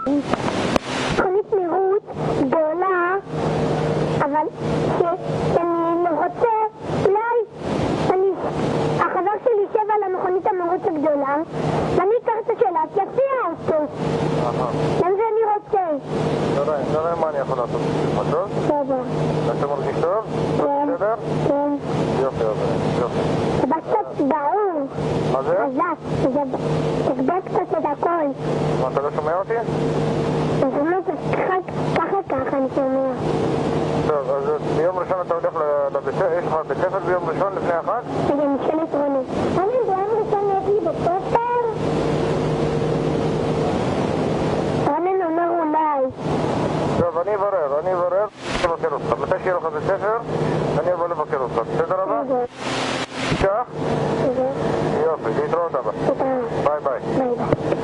מכונית מירוץ גדולה, אבל שאני רוצה, אולי החבר שלי יושב על המכונית המרוץ הגדולה ואני אקח את השלט, יפיע אותו. גם זה אני רוצה. נראה מה אני יכול לעשות בשבילך, טוב? בסדר. אתה מרגיש טוב? כן. בסדר? כן. יופי, יופי. זה בא קצת ברור. מה זה? חזק. זה תגבר קצת את הכל. מה, אתה לא שומע אותי? אני שומע את זה ככה אני שומע. טוב, אז ביום ראשון אתה הולך לבית ספר, יש לך בית ספר ביום ראשון לפני החג? זה משנת רוני. אני ביום ראשון יש לי בית ספר? רונן אומר אולי. טוב, אני אברר, לבקר אותך. מתי שיהיה לך בית ספר, אני אבוא לבקר אותך. בסדר רבה? בסדר. כך? יופי, להתראות אבא. תודה. ביי ביי. ביי ביי.